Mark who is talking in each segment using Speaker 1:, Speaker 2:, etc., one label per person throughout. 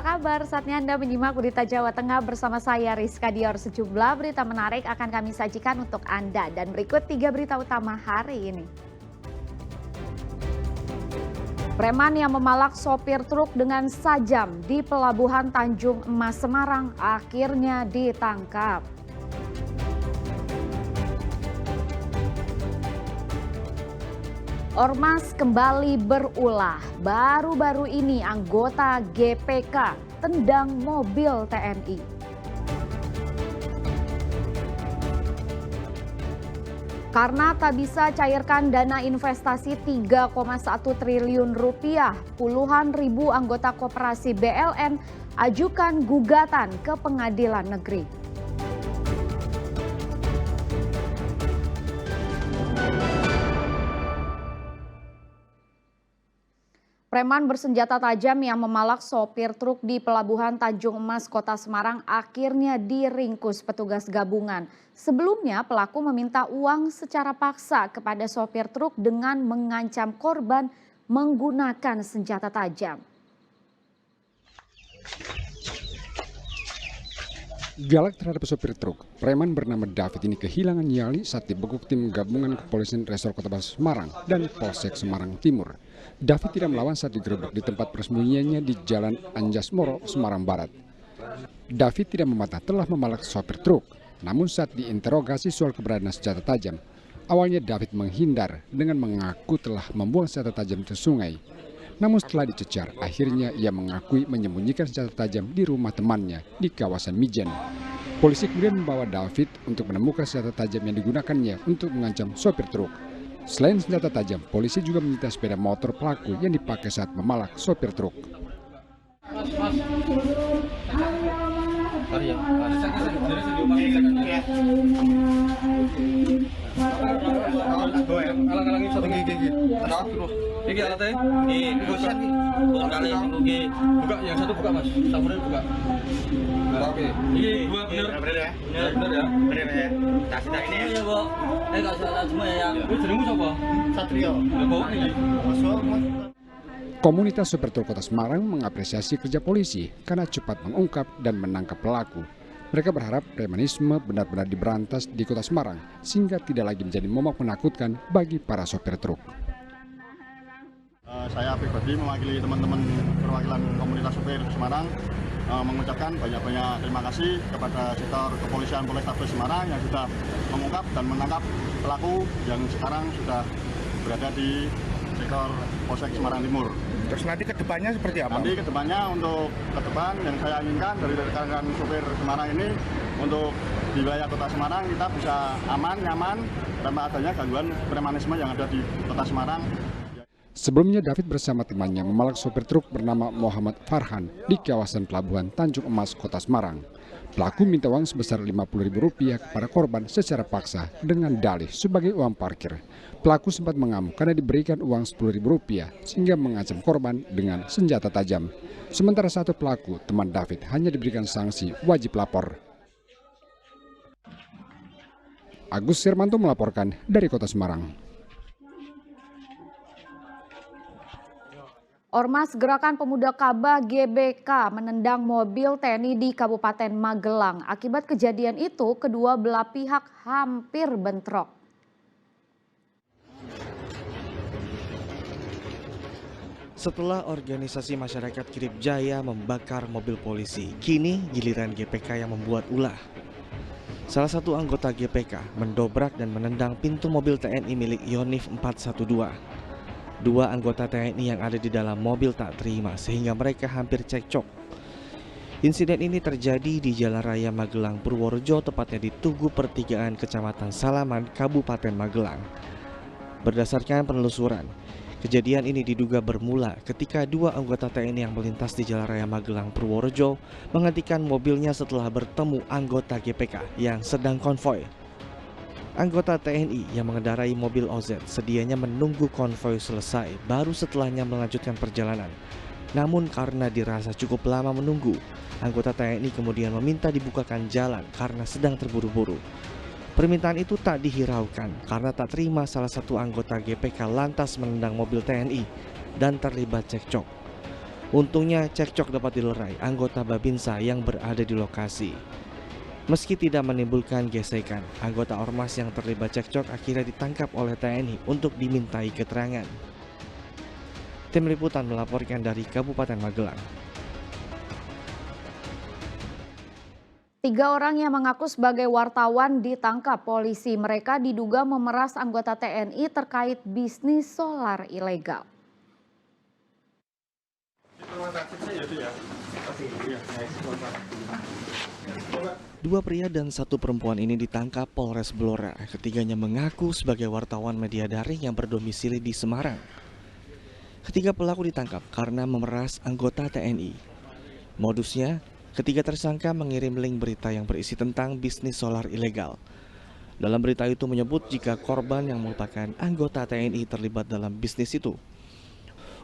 Speaker 1: kabar? Saatnya Anda menyimak Berita Jawa Tengah bersama saya Rizka Dior. Sejumlah berita menarik akan kami sajikan untuk Anda. Dan berikut 3 berita utama hari ini. Preman yang memalak sopir truk dengan sajam di Pelabuhan Tanjung Emas Semarang akhirnya ditangkap. Ormas kembali berulah. Baru-baru ini anggota GPK tendang mobil TNI. Karena tak bisa cairkan dana investasi 3,1 triliun rupiah, puluhan ribu anggota koperasi BLN ajukan gugatan ke pengadilan negeri. Preman bersenjata tajam yang memalak sopir truk di Pelabuhan Tanjung Emas, Kota Semarang akhirnya diringkus petugas gabungan. Sebelumnya pelaku meminta uang secara paksa kepada sopir truk dengan mengancam korban menggunakan senjata tajam.
Speaker 2: Galak terhadap sopir truk, preman bernama David ini kehilangan nyali saat dibekuk tim gabungan kepolisian Resor Kota Semarang dan Polsek Semarang Timur. David tidak melawan saat digerebek di tempat persembunyiannya di Jalan Anjas Moro, Semarang Barat. David tidak membantah telah memalak sopir truk, namun saat diinterogasi soal keberadaan senjata tajam, awalnya David menghindar dengan mengaku telah membuang senjata tajam ke sungai. Namun setelah dicecar, akhirnya ia mengakui menyembunyikan senjata tajam di rumah temannya di kawasan Mijen. Polisi kemudian membawa David untuk menemukan senjata tajam yang digunakannya untuk mengancam sopir truk. Selain senjata tajam, polisi juga menyita sepeda motor pelaku yang dipakai saat memalak sopir truk.
Speaker 3: Ini alatnya, ini dosen nih, buka yang satu buka mas, samurai buka. Oke, ini dua bener ya, bener ya. Kasih tak ini ya bu, nggak salah semua ya. Ini jenengmu siapa? Satrio. Bawa nih.
Speaker 2: Komunitas sopir truk Kota Semarang mengapresiasi kerja polisi karena cepat mengungkap dan menangkap pelaku. Mereka berharap premanisme benar-benar diberantas di Kota Semarang sehingga tidak lagi menjadi momok menakutkan bagi para sopir truk.
Speaker 4: Saya pribadi mewakili teman-teman perwakilan komunitas sopir Semarang mengucapkan banyak-banyak terima kasih kepada sektor kepolisian Polrestabes Semarang yang sudah mengungkap dan menangkap pelaku yang sekarang sudah berada di sektor Polsek Semarang Timur.
Speaker 5: Terus nanti kedepannya seperti apa?
Speaker 4: Nanti kedepannya untuk ke depan yang saya inginkan dari rekan-rekan sopir Semarang ini untuk di wilayah Kota Semarang kita bisa aman, nyaman tanpa adanya gangguan premanisme yang ada di Kota Semarang.
Speaker 2: Sebelumnya David bersama temannya memalak sopir truk bernama Muhammad Farhan di kawasan Pelabuhan Tanjung Emas, Kota Semarang. Pelaku minta uang sebesar Rp50.000 kepada korban secara paksa dengan dalih sebagai uang parkir. Pelaku sempat mengamuk karena diberikan uang Rp10.000 sehingga mengancam korban dengan senjata tajam. Sementara satu pelaku, teman David, hanya diberikan sanksi wajib lapor. Agus Sirmanto melaporkan dari Kota Semarang.
Speaker 1: Ormas Gerakan Pemuda Kabah GBK menendang mobil TNI di Kabupaten Magelang. Akibat kejadian itu, kedua belah pihak hampir bentrok.
Speaker 6: Setelah organisasi masyarakat Kirip Jaya membakar mobil polisi, kini giliran GPK yang membuat ulah. Salah satu anggota GPK mendobrak dan menendang pintu mobil TNI milik Yonif 412. Dua anggota TNI yang ada di dalam mobil tak terima sehingga mereka hampir cekcok. Insiden ini terjadi di Jalan Raya Magelang Purworejo, tepatnya di Tugu Pertigaan Kecamatan Salaman, Kabupaten Magelang. Berdasarkan penelusuran, kejadian ini diduga bermula ketika dua anggota TNI yang melintas di Jalan Raya Magelang Purworejo menghentikan mobilnya setelah bertemu anggota GPK yang sedang konvoy. Anggota TNI yang mengendarai mobil OZ sedianya menunggu konvoi selesai baru setelahnya melanjutkan perjalanan. Namun karena dirasa cukup lama menunggu, anggota TNI kemudian meminta dibukakan jalan karena sedang terburu-buru. Permintaan itu tak dihiraukan karena tak terima salah satu anggota GPK lantas menendang mobil TNI dan terlibat cekcok. Untungnya cekcok dapat dilerai anggota Babinsa yang berada di lokasi. Meski tidak menimbulkan gesekan, anggota ormas yang terlibat cekcok akhirnya ditangkap oleh TNI untuk dimintai keterangan. Tim Liputan melaporkan dari Kabupaten Magelang.
Speaker 1: 3 orang yang mengaku sebagai wartawan ditangkap polisi. Mereka diduga memeras anggota TNI terkait bisnis solar ilegal.
Speaker 6: Dua pria dan satu perempuan ini ditangkap Polres Blora. Ketiganya mengaku sebagai wartawan media daring yang berdomisili di Semarang. Ketiga pelaku ditangkap karena memeras anggota TNI. Modusnya, ketiga tersangka mengirim link berita yang berisi tentang bisnis solar ilegal. Dalam berita itu menyebut jika korban yang merupakan anggota TNI terlibat dalam bisnis itu.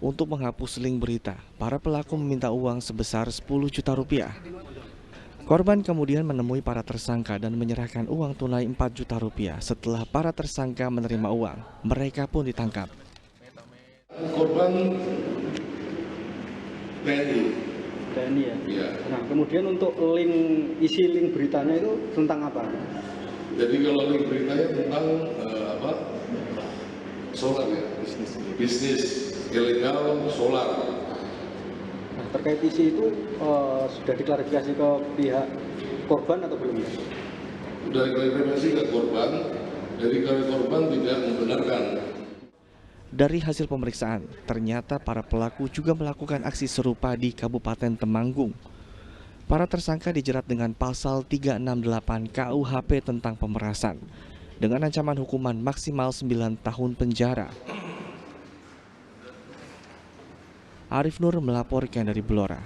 Speaker 6: Untuk menghapus link berita, para pelaku meminta uang sebesar 10 juta rupiah. Korban kemudian menemui para tersangka dan menyerahkan uang tunai 4 juta rupiah. Setelah para tersangka menerima uang, mereka pun ditangkap.
Speaker 7: Korban TNI
Speaker 8: ya?
Speaker 7: ya.
Speaker 8: Nah, kemudian untuk isi link beritanya itu tentang apa?
Speaker 7: Jadi kalau link beritanya tentang solar ya, bisnis ilegal solar.
Speaker 8: Nah, terkait isi itu sudah diklarifikasi ke pihak korban atau belum?
Speaker 7: Sudah diklarifikasi ke korban, dari korban tidak membenarkan.
Speaker 6: Dari hasil pemeriksaan, ternyata para pelaku juga melakukan aksi serupa di Kabupaten Temanggung. Para tersangka dijerat dengan pasal 368 KUHP tentang pemerasan dengan ancaman hukuman maksimal 9 tahun penjara. Arif Nur melaporkan dari Blora.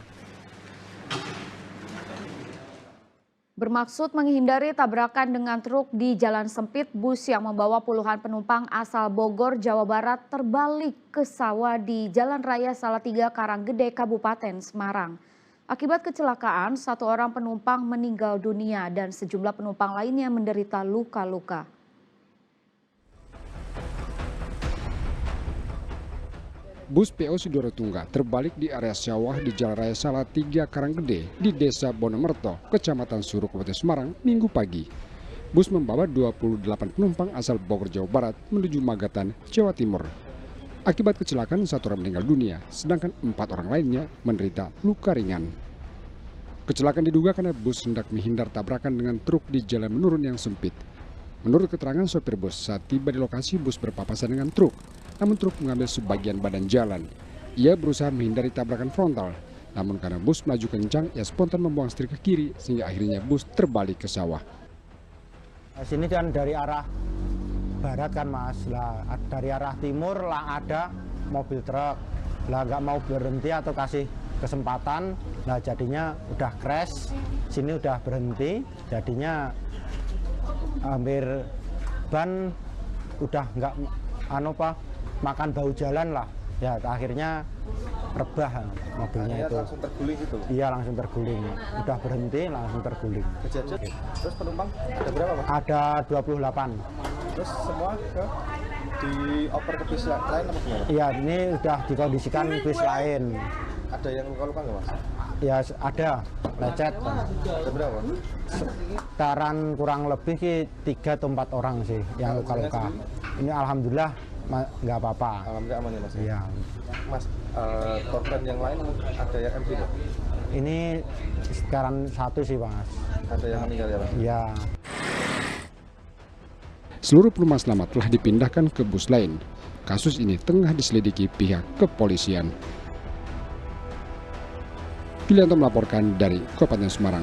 Speaker 1: Bermaksud menghindari tabrakan dengan truk di jalan sempit, bus yang membawa puluhan penumpang asal Bogor, Jawa Barat terbalik ke sawah di Jalan Raya Salatiga, Karanggede, Kabupaten Semarang. Akibat kecelakaan, 1 orang penumpang meninggal dunia dan sejumlah penumpang lainnya menderita luka-luka.
Speaker 2: Bus PO Sidoro Tungga terbalik di area sawah di Jalan Raya Salatiga, Karanggede di Desa Bonomerto, Kecamatan Suru, Kabupaten Semarang, Minggu pagi. Bus membawa 28 penumpang asal Bogor, Jawa Barat menuju Magatan, Jawa Timur. Akibat kecelakaan, 1 orang meninggal dunia, sedangkan 4 orang lainnya menderita luka ringan. Kecelakaan diduga karena bus hendak menghindar tabrakan dengan truk di jalan menurun yang sempit. Menurut keterangan sopir bus, saat tiba di lokasi bus berpapasan dengan truk, namun truk mengambil sebagian badan jalan. Ia berusaha menghindari tabrakan frontal, namun karena bus melaju kencang, ia spontan membuang setir ke kiri sehingga akhirnya bus terbalik ke sawah.
Speaker 9: Sini kan dari arah barat kan mas, lah dari arah timur lah ada mobil truk, lah nggak mau berhenti atau kasih kesempatan, lah jadinya udah crash, sini udah berhenti, jadinya hampir ban udah nggak makan bau jalan lah, ya akhirnya rebah mobilnya itu.
Speaker 5: Langsung terguling gitu?
Speaker 9: Iya langsung terguling, udah berhenti langsung terguling.
Speaker 5: Kejadian. Terus penumpang ada berapa Pak?
Speaker 9: Ada 28.
Speaker 5: Terus semua dioper ke bis lain apa gimana?
Speaker 9: Iya ini udah dikondisikan bis lain.
Speaker 5: Ada yang luka-luka nggak Mas?
Speaker 9: Ya ada, lecet.
Speaker 5: Ada berapa?
Speaker 9: Sekitaran kurang lebih 3 atau 4 orang sih yang luka-luka. Ini alhamdulillah nggak apa-apa.
Speaker 5: Alhamdulillah aman ya Mas?
Speaker 9: Iya.
Speaker 5: Mas, korban yang lain ada yang MD nggak?
Speaker 9: Ini sekarang 1 sih Mas.
Speaker 5: Ada yang meninggal ya Mas?
Speaker 9: Iya.
Speaker 2: Seluruh penumpang selamat telah dipindahkan ke bus lain. Kasus ini tengah diselidiki pihak kepolisian. Pilihanto melaporkan dari Kabupaten Semarang.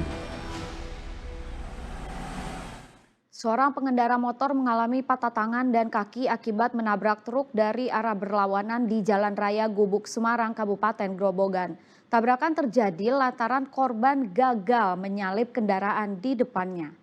Speaker 1: Seorang pengendara motor mengalami patah tangan dan kaki akibat menabrak truk dari arah berlawanan di Jalan Raya Gubuk Semarang, Kabupaten Grobogan. Tabrakan terjadi lantaran korban gagal menyalip kendaraan di depannya.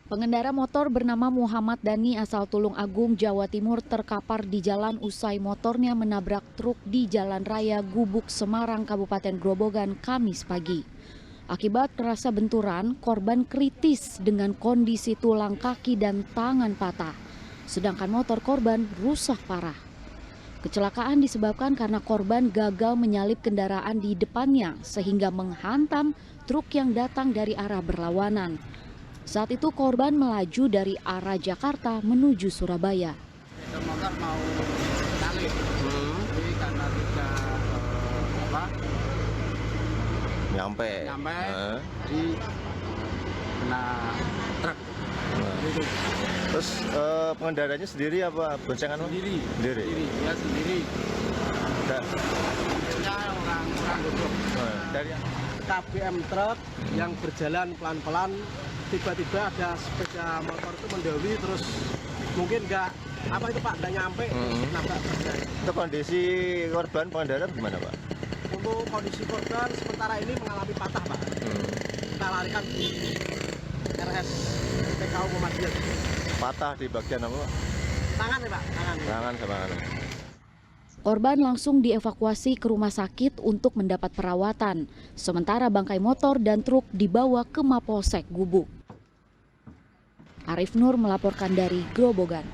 Speaker 1: Pengendara motor bernama Muhammad Dani asal Tulung Agung, Jawa Timur terkapar di jalan usai motornya menabrak truk di Jalan Raya Gubuk Semarang, Kabupaten Grobogan, Kamis pagi. Akibat kerasa benturan, korban kritis dengan kondisi tulang kaki dan tangan patah. Sedangkan motor korban rusak parah. Kecelakaan disebabkan karena korban gagal menyalip kendaraan di depannya sehingga menghantam truk yang datang dari arah berlawanan. Saat itu korban melaju dari arah Jakarta menuju Surabaya.
Speaker 10: Motor mau salib, jadi karena tidak nyampe, jadi kena truk.
Speaker 5: Terus pengendaranya sendiri apa boncengan?
Speaker 10: Sendiri. Ya sendiri. Orang duduk.
Speaker 5: Dari
Speaker 10: KBM truk yang berjalan pelan-pelan, tiba-tiba ada sepeda motor itu mendahului, terus mungkin nggak nyampe, nabrak.
Speaker 5: Untuk kondisi korban pengendara gimana, Pak?
Speaker 10: Untuk kondisi korban sementara ini mengalami patah, Pak. Kita larikan di RS PKU Muhammadiyah.
Speaker 5: Patah di bagian apa, Pak?
Speaker 10: Tangan ya, Pak? Tangan
Speaker 5: sama tangan.
Speaker 1: Korban langsung dievakuasi ke rumah sakit untuk mendapat perawatan. Sementara bangkai motor dan truk dibawa ke Mapolsek Gubuk. Arif Nur melaporkan dari Grobogan.